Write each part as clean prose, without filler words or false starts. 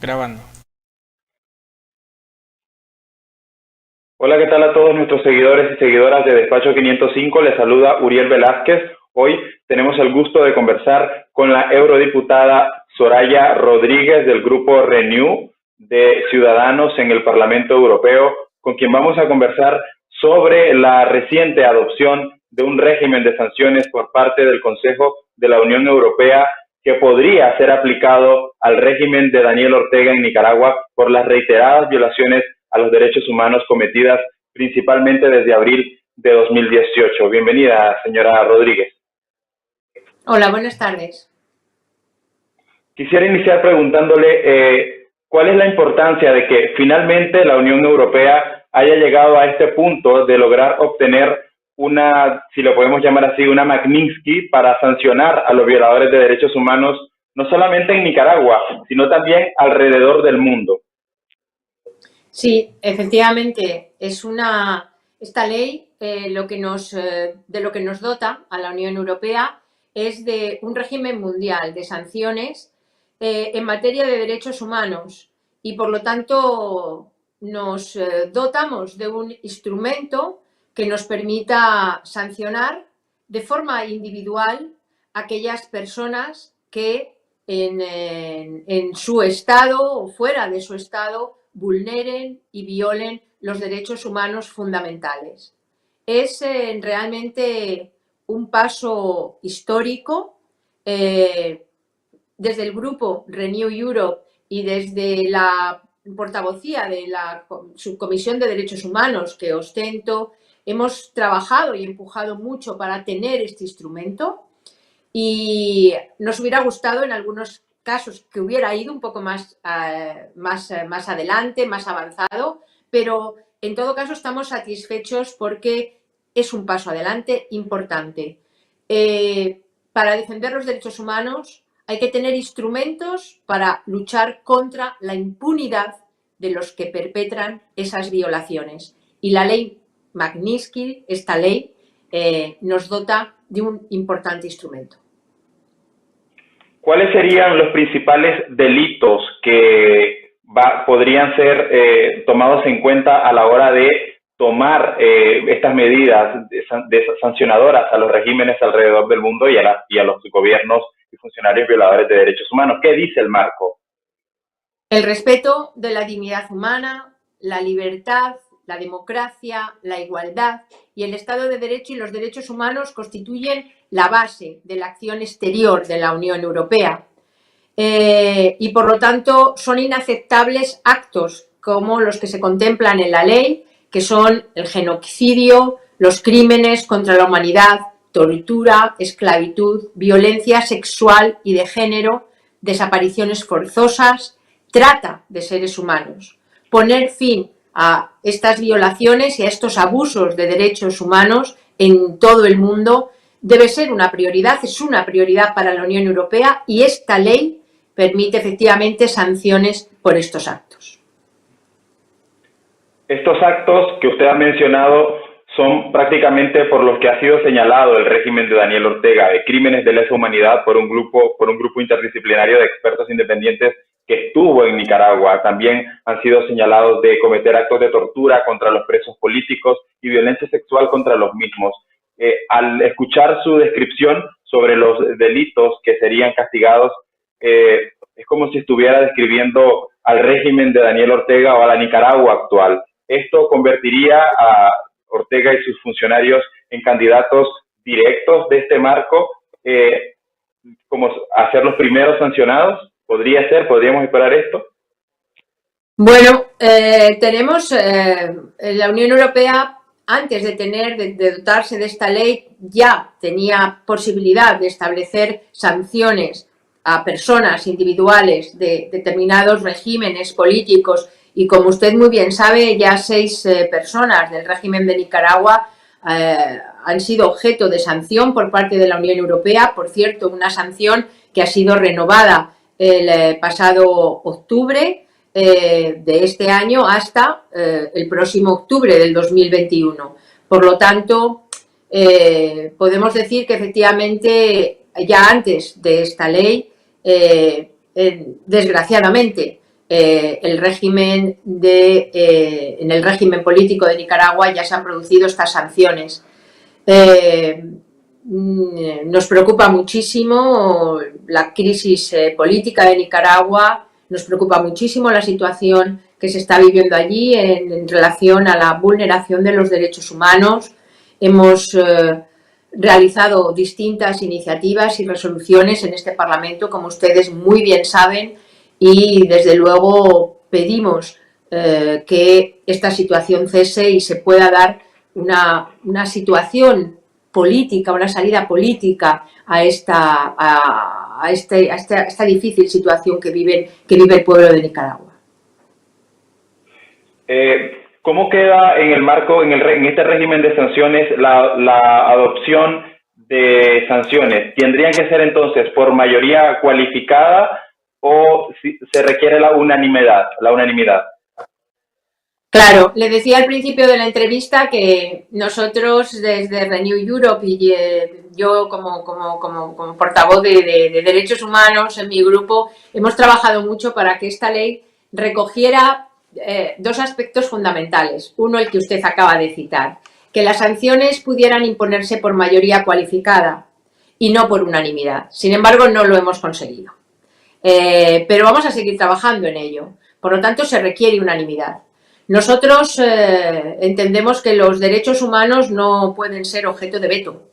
Grabando. Hola, ¿qué tal a todos nuestros seguidores y seguidoras de Despacho 505? Les saluda Uriel Velázquez. Hoy tenemos el gusto de conversar con la eurodiputada Soraya Rodríguez del grupo Renew de Ciudadanos en el Parlamento Europeo, con quien vamos a conversar sobre la reciente adopción de un régimen de sanciones por parte del Consejo de la Unión Europea que podría ser aplicado al régimen de Daniel Ortega en Nicaragua por las reiteradas violaciones a los derechos humanos cometidas principalmente desde abril de 2018. Bienvenida, señora Rodríguez. Hola, buenas tardes. Quisiera iniciar preguntándole cuál es la importancia de que finalmente la Unión Europea haya llegado a este punto de lograr obtener una, si lo podemos llamar así, una Magnitsky para sancionar a los violadores de derechos humanos, no solamente en Nicaragua, sino también alrededor del mundo. Sí, efectivamente, esta ley de lo que nos dota a la Unión Europea es de un régimen mundial de sanciones en materia de derechos humanos y por lo tanto nos dotamos de un instrumento que nos permita sancionar de forma individual a aquellas personas que en su estado o fuera de su estado vulneren y violen los derechos humanos fundamentales. Es realmente un paso histórico. Desde el grupo Renew Europe y desde la portavocía de la Subcomisión de Derechos Humanos que ostento, hemos trabajado y empujado mucho para tener este instrumento y nos hubiera gustado en algunos casos que hubiera ido un poco más adelante, más avanzado, pero en todo caso estamos satisfechos porque es un paso adelante importante. Para defender los derechos humanos hay que tener instrumentos para luchar contra la impunidad de los que perpetran esas violaciones. Y la ley Magnitsky, esta ley, nos dota de un importante instrumento. ¿Cuáles serían los principales delitos que podrían ser tomados en cuenta a la hora de tomar estas medidas sancionadoras a los regímenes alrededor del mundo y a los gobiernos y funcionarios violadores de derechos humanos? ¿Qué dice el marco? El respeto de la dignidad humana, la libertad, la democracia, la igualdad y el Estado de Derecho y los derechos humanos constituyen la base de la acción exterior de la Unión Europea. Y por lo tanto son inaceptables actos como los que se contemplan en la ley, que son el genocidio, los crímenes contra la humanidad, tortura, esclavitud, violencia sexual y de género, desapariciones forzosas, trata de seres humanos. Poner fin a estas violaciones y a estos abusos de derechos humanos en todo el mundo debe ser una prioridad, es una prioridad para la Unión Europea y esta ley permite efectivamente sanciones por estos actos. Estos actos que usted ha mencionado son prácticamente por los que ha sido señalado el régimen de Daniel Ortega, de crímenes de lesa humanidad por un grupo interdisciplinario de expertos independientes que estuvo en Nicaragua. También han sido señalados de cometer actos de tortura contra los presos políticos y violencia sexual contra los mismos. Al escuchar su descripción sobre los delitos que serían castigados, es como si estuviera describiendo al régimen de Daniel Ortega o a la Nicaragua actual. Esto convertiría a Ortega y sus funcionarios en candidatos directos de este marco, como a ser los primeros sancionados. ¿Podríamos esperar esto? Bueno, tenemos la Unión Europea, antes de dotarse de esta ley, ya tenía posibilidad de establecer sanciones a personas individuales de determinados regímenes políticos y, como usted muy bien sabe, ya 6 personas del régimen de Nicaragua han sido objeto de sanción por parte de la Unión Europea. Por cierto, una sanción que ha sido renovada el pasado octubre de este año hasta el próximo octubre del 2021. Por lo tanto, podemos decir que efectivamente ya antes de esta ley, desgraciadamente, el régimen en el régimen político de Nicaragua ya se han producido estas sanciones. Nos preocupa muchísimo la crisis política de Nicaragua, nos preocupa muchísimo la situación que se está viviendo allí en relación a la vulneración de los derechos humanos. Hemos realizado distintas iniciativas y resoluciones en este Parlamento, como ustedes muy bien saben, y desde luego pedimos que esta situación cese y se pueda dar una situación política, una salida política a esta difícil situación que vive el pueblo de Nicaragua. ¿Cómo queda en el marco, en este régimen de sanciones, la adopción de sanciones? ¿Tendrían que ser entonces por mayoría cualificada o si se requiere la unanimidad? Claro, le decía al principio de la entrevista que nosotros desde Renew Europe y yo como portavoz de derechos humanos en mi grupo hemos trabajado mucho para que esta ley recogiera dos aspectos fundamentales. Uno, el que usted acaba de citar, que las sanciones pudieran imponerse por mayoría cualificada y no por unanimidad. Sin embargo, no lo hemos conseguido. Pero vamos a seguir trabajando en ello. Por lo tanto, se requiere unanimidad. Nosotros entendemos que los derechos humanos no pueden ser objeto de veto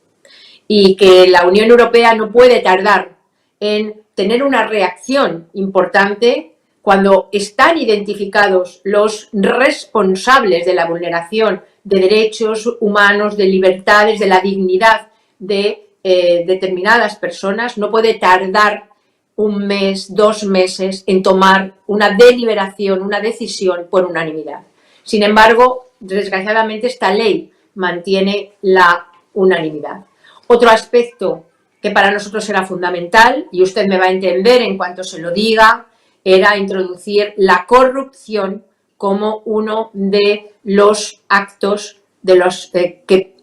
y que la Unión Europea no puede tardar en tener una reacción importante cuando están identificados los responsables de la vulneración de derechos humanos, de libertades, de la dignidad de determinadas personas. No puede tardar un mes, 2 meses en tomar una deliberación, una decisión por unanimidad. Sin embargo, desgraciadamente esta ley mantiene la unanimidad. Otro aspecto que para nosotros era fundamental, y usted me va a entender en cuanto se lo diga, era introducir la corrupción como uno de los actos de los que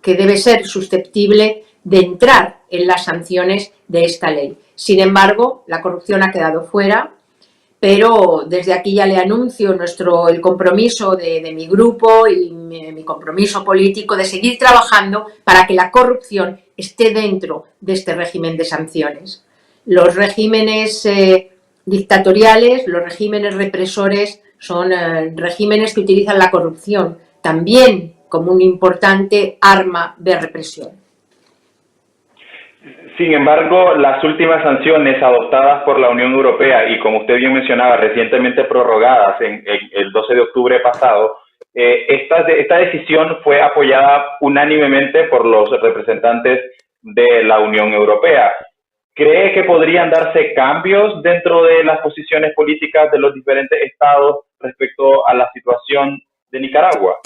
debe ser susceptible de entrar en las sanciones de esta ley. Sin embargo, la corrupción ha quedado fuera, pero desde aquí ya le anuncio el compromiso de mi grupo y mi compromiso político de seguir trabajando para que la corrupción esté dentro de este régimen de sanciones. Los regímenes dictatoriales, los regímenes represores son regímenes que utilizan la corrupción también como un importante arma de represión. Sin embargo, las últimas sanciones adoptadas por la Unión Europea y, como usted bien mencionaba, recientemente prorrogadas en el 12 de octubre pasado, esta decisión fue apoyada unánimemente por los representantes de la Unión Europea. ¿Cree que podrían darse cambios dentro de las posiciones políticas de los diferentes estados respecto a la situación de Nicaragua?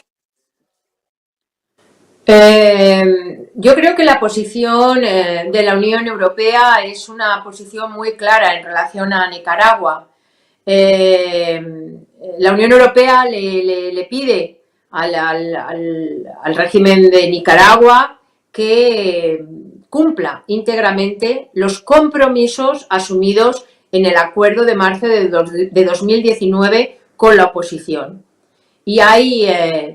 Yo creo que la posición de la Unión Europea es una posición muy clara en relación a Nicaragua. La Unión Europea le pide al régimen de Nicaragua que cumpla íntegramente los compromisos asumidos en el acuerdo de marzo de 2019 con la oposición. Y hay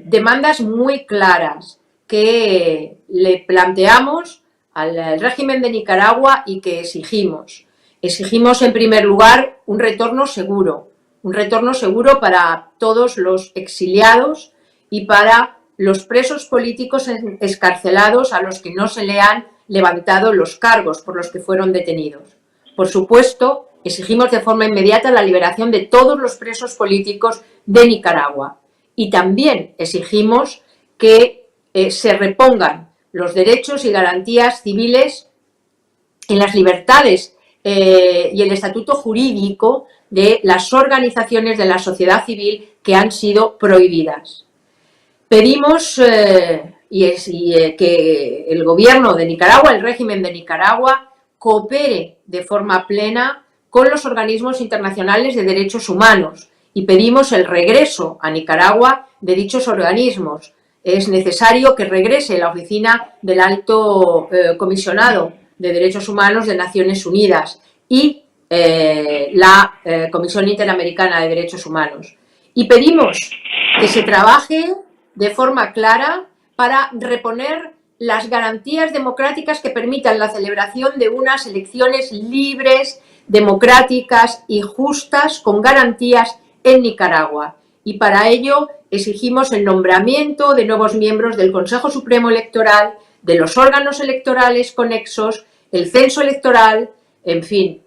demandas muy claras que le planteamos al régimen de Nicaragua y que exigimos. Exigimos, en primer lugar, un retorno seguro para todos los exiliados y para los presos políticos excarcelados a los que no se le han levantado los cargos por los que fueron detenidos. Por supuesto, exigimos de forma inmediata la liberación de todos los presos políticos de Nicaragua y también exigimos que se repongan los derechos y garantías civiles en las libertades y el estatuto jurídico de las organizaciones de la sociedad civil que han sido prohibidas. Pedimos que el gobierno de Nicaragua, el régimen de Nicaragua, coopere de forma plena con los organismos internacionales de derechos humanos y pedimos el regreso a Nicaragua de dichos organismos. Es necesario que regrese la oficina del Alto Comisionado de Derechos Humanos de Naciones Unidas y la Comisión Interamericana de Derechos Humanos. Y pedimos que se trabaje de forma clara para reponer las garantías democráticas que permitan la celebración de unas elecciones libres, democráticas y justas con garantías en Nicaragua. Y para ello exigimos el nombramiento de nuevos miembros del Consejo Supremo Electoral, de los órganos electorales conexos, el censo electoral, en fin,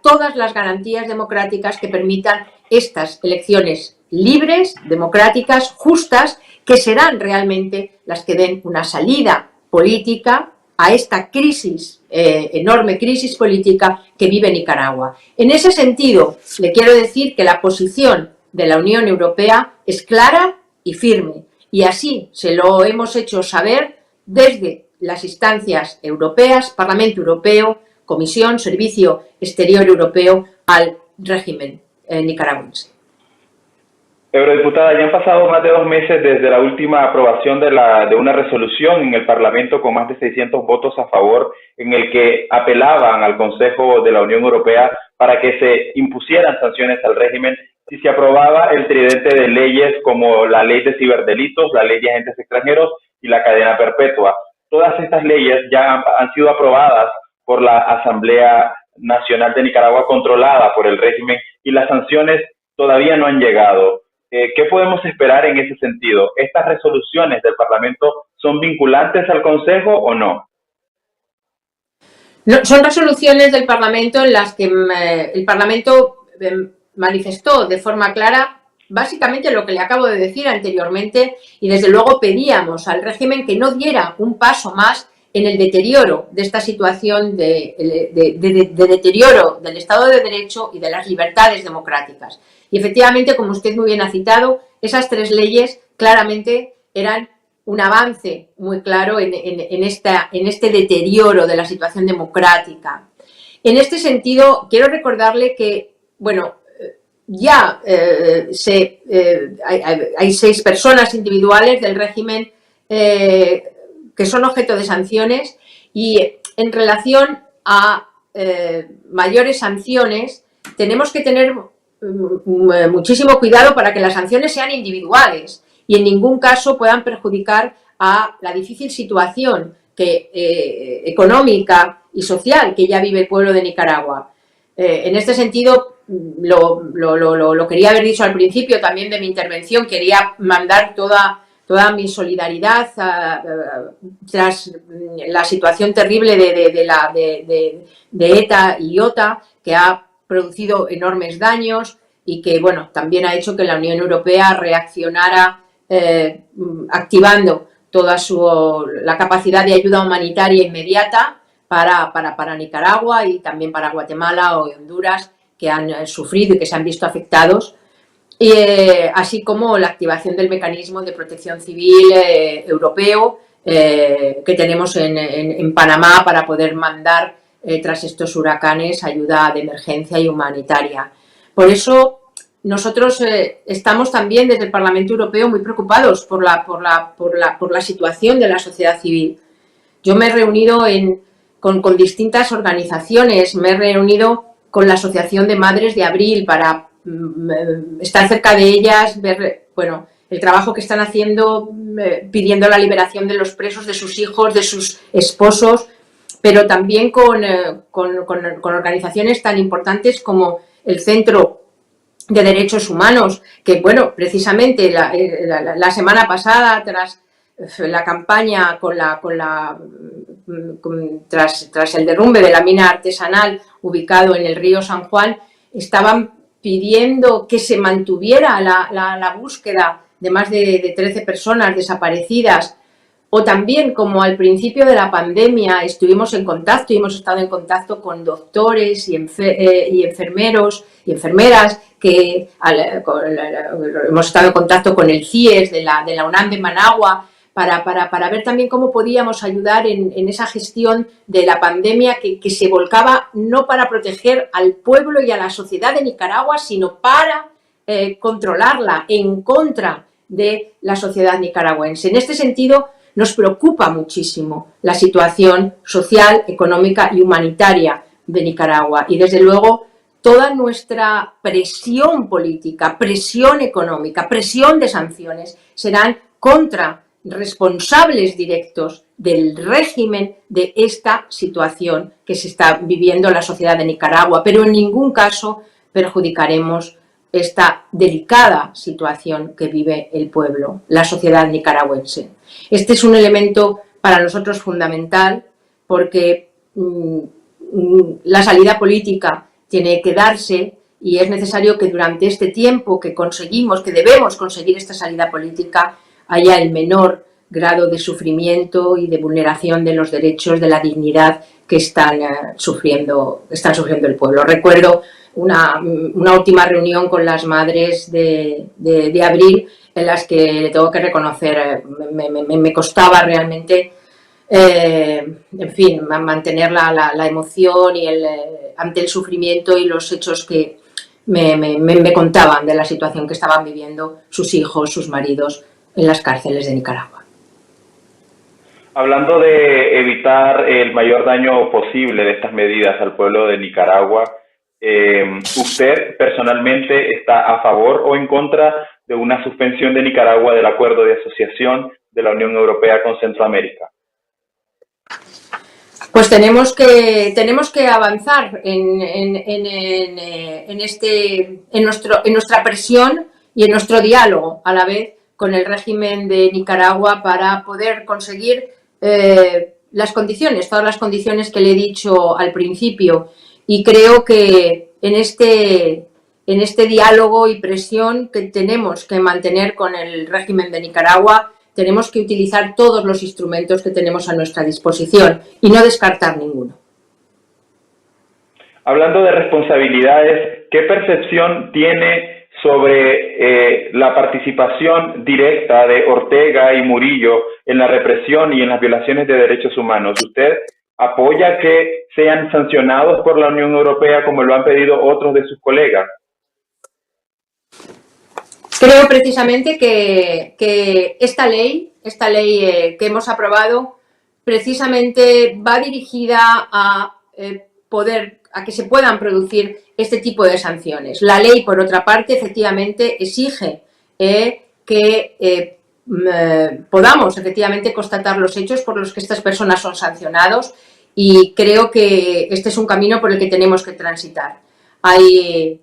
todas las garantías democráticas que permitan estas elecciones libres, democráticas, justas, que serán realmente las que den una salida política a esta crisis, enorme crisis política que vive Nicaragua. En ese sentido, le quiero decir que la posición de la Unión Europea es clara y firme, y así se lo hemos hecho saber desde las instancias europeas, Parlamento Europeo, Comisión, Servicio Exterior Europeo, al régimen nicaragüense. Eurodiputada, ya han pasado más de 2 meses desde la última aprobación de una resolución en el Parlamento con más de 600 votos a favor, en el que apelaban al Consejo de la Unión Europea para que se impusieran sanciones al régimen si se aprobaba el tridente de leyes como la ley de ciberdelitos, la ley de agentes extranjeros y la cadena perpetua. Todas estas leyes ya han sido aprobadas por la Asamblea Nacional de Nicaragua, controlada por el régimen, y las sanciones todavía no han llegado. ¿Qué podemos esperar en ese sentido? ¿Estas resoluciones del Parlamento son vinculantes al Consejo o no? No, son resoluciones del Parlamento en las que el Parlamento manifestó de forma clara básicamente lo que le acabo de decir anteriormente, y desde luego pedíamos al régimen que no diera un paso más en el deterioro de esta situación de deterioro del Estado de Derecho y de las libertades democráticas. Y efectivamente, como usted muy bien ha citado, esas 3 leyes claramente eran un avance muy claro en este deterioro de la situación democrática. En este sentido, quiero recordarle que, bueno, ya hay 6 personas individuales del régimen que son objeto de sanciones, y en relación a mayores sanciones tenemos que tener muchísimo cuidado para que las sanciones sean individuales y en ningún caso puedan perjudicar a la difícil situación económica y social que ya vive el pueblo de Nicaragua. En este sentido, lo quería haber dicho al principio también de mi intervención, quería mandar toda mi solidaridad tras la situación terrible de ETA y IOTA, que ha producido enormes daños y que, bueno, también ha hecho que la Unión Europea reaccionara activando toda la capacidad de ayuda humanitaria inmediata para Nicaragua y también para Guatemala o Honduras, que han sufrido y que se han visto afectados, así como la activación del mecanismo de protección civil europeo que tenemos en Panamá para poder mandar tras estos huracanes ayuda de emergencia y humanitaria. Por eso nosotros estamos también desde el Parlamento Europeo muy preocupados por la situación de la sociedad civil. Yo me he reunido con distintas organizaciones, me he reunido con la Asociación de Madres de Abril para estar cerca de ellas, ver, bueno, el trabajo que están haciendo pidiendo la liberación de los presos, de sus hijos, de sus esposos, pero también con organizaciones tan importantes como el Centro de Derechos Humanos, que, bueno, precisamente la semana pasada, tras la campaña tras el derrumbe de la mina artesanal ubicado en el río San Juan, estaban pidiendo que se mantuviera la búsqueda de más de 13 personas desaparecidas, o también, como al principio de la pandemia estuvimos en contacto y hemos estado en contacto con doctores y enfermeros y enfermeras, hemos estado en contacto con el CIES de la UNAM de Managua, para ver también cómo podíamos ayudar en esa gestión de la pandemia que se volcaba no para proteger al pueblo y a la sociedad de Nicaragua, sino para controlarla en contra de la sociedad nicaragüense. En este sentido, nos preocupa muchísimo la situación social, económica y humanitaria de Nicaragua, y desde luego toda nuestra presión política, presión económica, presión de sanciones serán contra responsables directos del régimen de esta situación que se está viviendo en la sociedad de Nicaragua, pero en ningún caso perjudicaremos esta delicada situación que vive el pueblo, la sociedad nicaragüense. Este es un elemento para nosotros fundamental porque la salida política tiene que darse y es necesario que durante este tiempo que debemos conseguir esta salida política, haya el menor grado de sufrimiento y de vulneración de los derechos, de la dignidad que están sufriendo el pueblo. Recuerdo una última reunión con las madres de abril en las que le tengo que reconocer, me costaba realmente, en fin, mantener la emoción y ante el sufrimiento y los hechos que me contaban de la situación que estaban viviendo sus hijos, sus maridos en las cárceles de Nicaragua. Hablando de evitar el mayor daño posible de estas medidas al pueblo de Nicaragua, ¿usted personalmente está a favor o en contra de una suspensión de Nicaragua del acuerdo de asociación de la Unión Europea con Centroamérica? Pues tenemos que avanzar en nuestra presión y en nuestro diálogo a la vez con el régimen de Nicaragua para poder conseguir todas las condiciones que le he dicho al principio. Y creo que en este diálogo y presión que tenemos que mantener con el régimen de Nicaragua, tenemos que utilizar todos los instrumentos que tenemos a nuestra disposición y no descartar ninguno. Hablando de responsabilidades, ¿qué percepción tiene sobre la participación directa de Ortega y Murillo en la represión y en las violaciones de derechos humanos? ¿Usted apoya que sean sancionados por la Unión Europea como lo han pedido otros de sus colegas? Creo precisamente que esta ley que hemos aprobado precisamente va dirigida a que se puedan producir este tipo de sanciones. La ley, por otra parte, efectivamente exige que podamos efectivamente constatar los hechos por los que estas personas son sancionados y creo que este es un camino por el que tenemos que transitar. Hay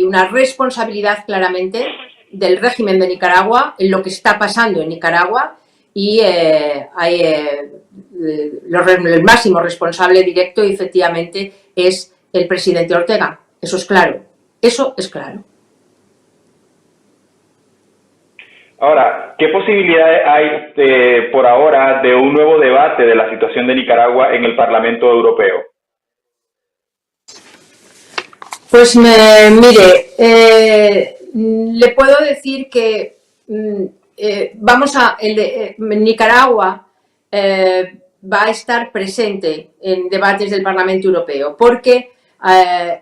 una responsabilidad claramente del régimen de Nicaragua en lo que está pasando en Nicaragua y el máximo responsable directo efectivamente es el presidente Ortega. Eso es claro. Eso es claro. Ahora, ¿qué posibilidades hay por ahora de un nuevo debate de la situación de Nicaragua en el Parlamento Europeo? Pues mire, le puedo decir que Nicaragua va a estar presente en debates del Parlamento Europeo porque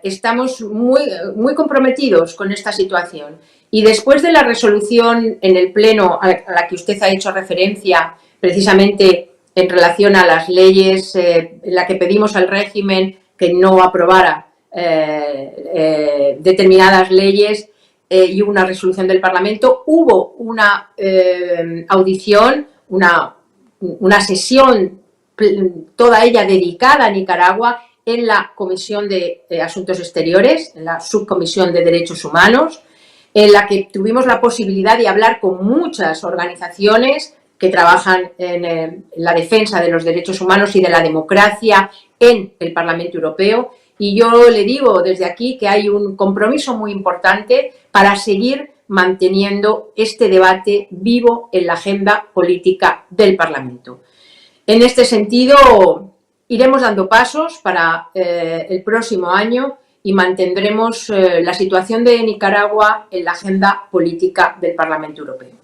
estamos muy comprometidos con esta situación. Y después de la resolución en el Pleno a la que usted ha hecho referencia, precisamente en relación a las leyes en la que pedimos al régimen que no aprobara determinadas leyes y una resolución del Parlamento, hubo una audición, una sesión, toda ella dedicada a Nicaragua en la Comisión de Asuntos Exteriores, en la Subcomisión de Derechos Humanos, en la que tuvimos la posibilidad de hablar con muchas organizaciones que trabajan en la defensa de los derechos humanos y de la democracia en el Parlamento Europeo. Y yo le digo desde aquí que hay un compromiso muy importante para seguir manteniendo este debate vivo en la agenda política del Parlamento. En este sentido, iremos dando pasos para el próximo año y mantendremos la situación de Nicaragua en la agenda política del Parlamento Europeo.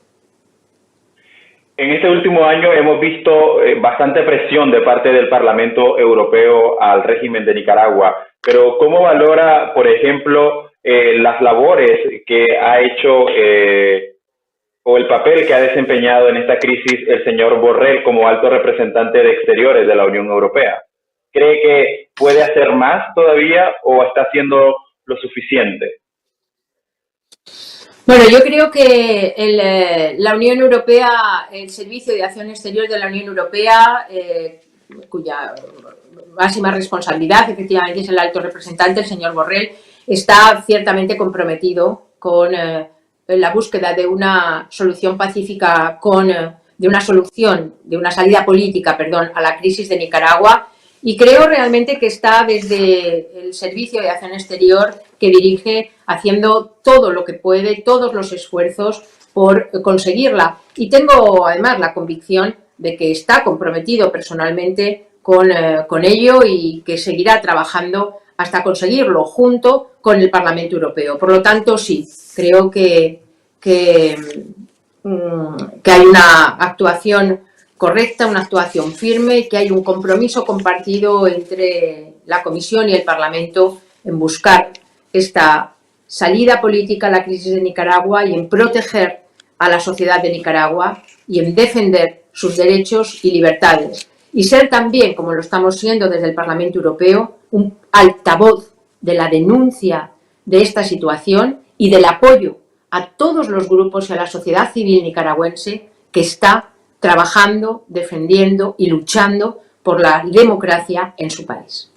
En este último año hemos visto bastante presión de parte del Parlamento Europeo al régimen de Nicaragua, pero ¿cómo valora, por ejemplo, las labores que ha hecho o el papel que ha desempeñado en esta crisis el señor Borrell como alto representante de Exteriores de la Unión Europea? ¿Cree que puede hacer más todavía o está haciendo lo suficiente? Bueno, yo creo que la Unión Europea, el Servicio de Acción Exterior de la Unión Europea, cuya máxima responsabilidad efectivamente es el alto representante, el señor Borrell, está ciertamente comprometido con la búsqueda de una solución pacífica, de una salida política, perdón, a la crisis de Nicaragua. Y creo realmente que está desde el Servicio de Acción Exterior que dirige haciendo todo lo que puede, todos los esfuerzos por conseguirla. Y tengo además la convicción de que está comprometido personalmente con ello y que seguirá trabajando hasta conseguirlo junto con el Parlamento Europeo. Por lo tanto, sí, creo que hay una actuación correcta, una actuación firme, que hay un compromiso compartido entre la Comisión y el Parlamento en buscar esta salida política a la crisis de Nicaragua y en proteger a la sociedad de Nicaragua y en defender sus derechos y libertades. Y ser también, como lo estamos siendo desde el Parlamento Europeo, un altavoz de la denuncia de esta situación y del apoyo a todos los grupos y a la sociedad civil nicaragüense que está trabajando, defendiendo y luchando por la democracia en su país.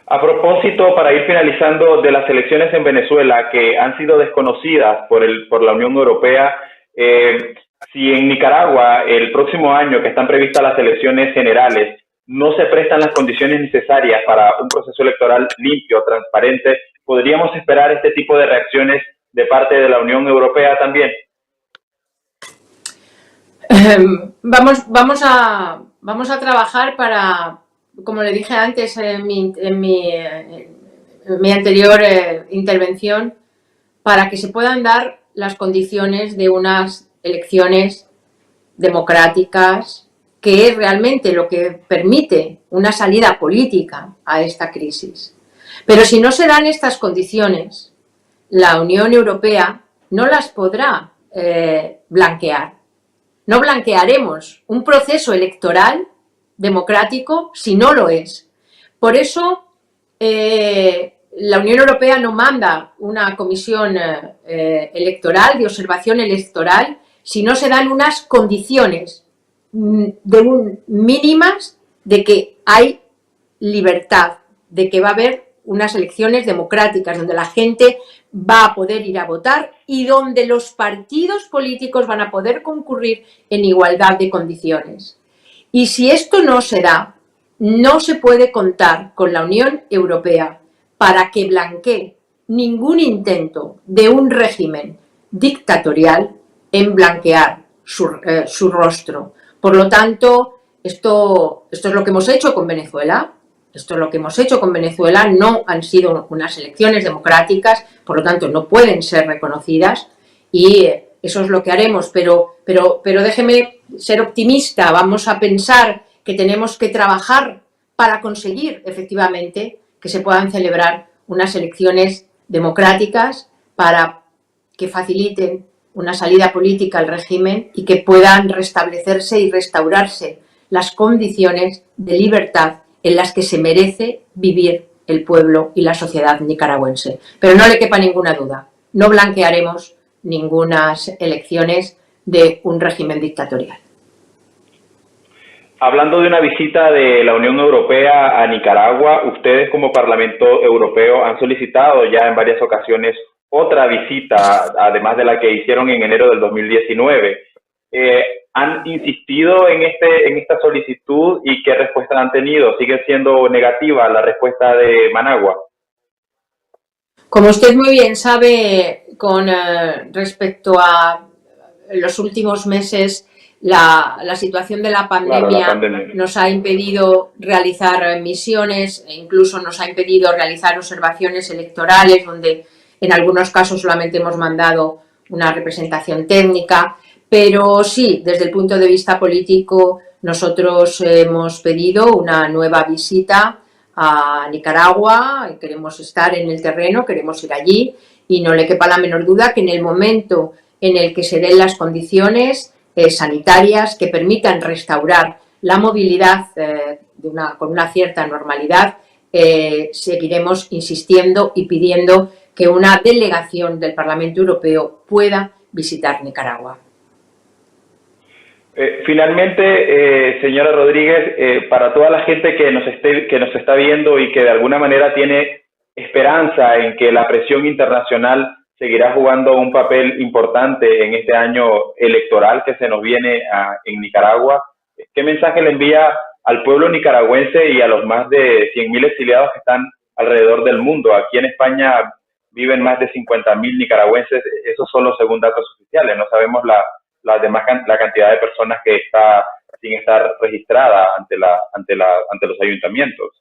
A propósito, para ir finalizando, de las elecciones en Venezuela que han sido desconocidas por la Unión Europea, si en Nicaragua el próximo año que están previstas las elecciones generales no se prestan las condiciones necesarias para un proceso electoral limpio, transparente, ¿podríamos esperar este tipo de reacciones de parte de la Unión Europea también? Vamos a trabajar para, como le dije antes en mi anterior intervención, para que se puedan dar las condiciones de unas elecciones democráticas, que es realmente lo que permite una salida política a esta crisis. Pero si no se dan estas condiciones, la Unión Europea no las podrá blanquear. No blanquearemos un proceso electoral democrático si no lo es. Por eso la Unión Europea no manda una comisión electoral, de observación electoral, si no se dan unas condiciones mínimas de que hay libertad, de que va a haber unas elecciones democráticas donde la gente va a poder ir a votar y donde los partidos políticos van a poder concurrir en igualdad de condiciones. Y si esto no se da, no se puede contar con la Unión Europea para que blanquee ningún intento de un régimen dictatorial en blanquear su rostro. Por lo tanto, esto es lo que hemos hecho con Venezuela. Esto es lo que hemos hecho con Venezuela, no han sido unas elecciones democráticas, por lo tanto no pueden ser reconocidas y eso es lo que haremos, pero déjeme ser optimista, vamos a pensar que tenemos que trabajar para conseguir efectivamente que se puedan celebrar unas elecciones democráticas para que faciliten una salida política al régimen y que puedan restablecerse y restaurarse las condiciones de libertad en las que se merece vivir el pueblo y la sociedad nicaragüense. Pero no le quepa ninguna duda, no blanquearemos ningunas elecciones de un régimen dictatorial. Hablando de una visita de la Unión Europea a Nicaragua, ustedes como Parlamento Europeo han solicitado ya en varias ocasiones otra visita, además de la que hicieron en enero del 2019. ¿Han insistido en esta solicitud y qué respuesta han tenido? ¿Sigue siendo negativa la respuesta de Managua? Como usted muy bien sabe, con respecto a los últimos meses, la situación de la pandemia nos ha impedido realizar misiones e incluso nos ha impedido realizar observaciones electorales, donde en algunos casos solamente hemos mandado una representación técnica. Pero sí, desde el punto de vista político, nosotros hemos pedido una nueva visita a Nicaragua, queremos estar en el terreno, queremos ir allí y no le quepa la menor duda que en el momento en el que se den las condiciones sanitarias que permitan restaurar la movilidad con una cierta normalidad, seguiremos insistiendo y pidiendo que una delegación del Parlamento Europeo pueda visitar Nicaragua. Finalmente, señora Rodríguez, para toda la gente que nos está viendo y que de alguna manera tiene esperanza en que la presión internacional seguirá jugando un papel importante en este año electoral que se nos viene en Nicaragua, ¿qué mensaje le envía al pueblo nicaragüense y a los más de 100.000 exiliados que están alrededor del mundo? Aquí en España viven más de 50.000 nicaragüenses, esos solo según datos oficiales, no sabemos la cantidad de personas que está sin estar registrada ante los ayuntamientos.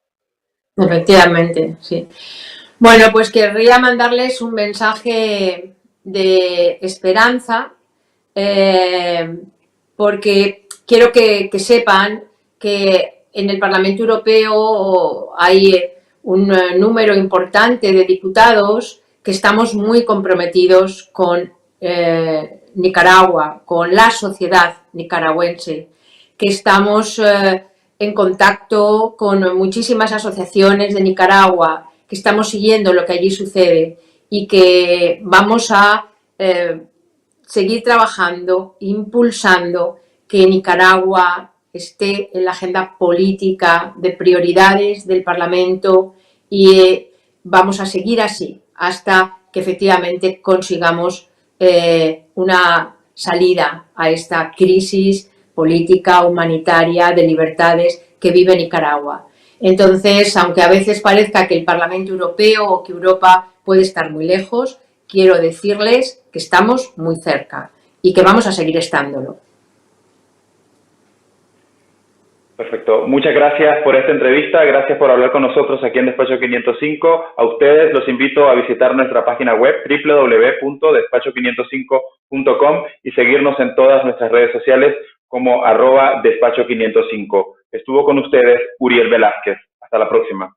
Efectivamente, sí. Bueno, pues querría mandarles un mensaje de esperanza, porque quiero que sepan que en el Parlamento Europeo hay un número importante de diputados que estamos muy comprometidos con Nicaragua, con la sociedad nicaragüense, que estamos en contacto con muchísimas asociaciones de Nicaragua, que estamos siguiendo lo que allí sucede y que vamos a seguir trabajando, impulsando que Nicaragua esté en la agenda política de prioridades del Parlamento y vamos a seguir así hasta que efectivamente consigamos una salida a esta crisis política, humanitaria, de libertades que vive Nicaragua. Entonces, aunque a veces parezca que el Parlamento Europeo o que Europa puede estar muy lejos, quiero decirles que estamos muy cerca y que vamos a seguir estándolo. Perfecto. Muchas gracias por esta entrevista. Gracias por hablar con nosotros aquí en Despacho 505. A ustedes los invito a visitar nuestra página web www.despacho505.com y seguirnos en todas nuestras redes sociales como @despacho505. Estuvo con ustedes Uriel Velázquez. Hasta la próxima.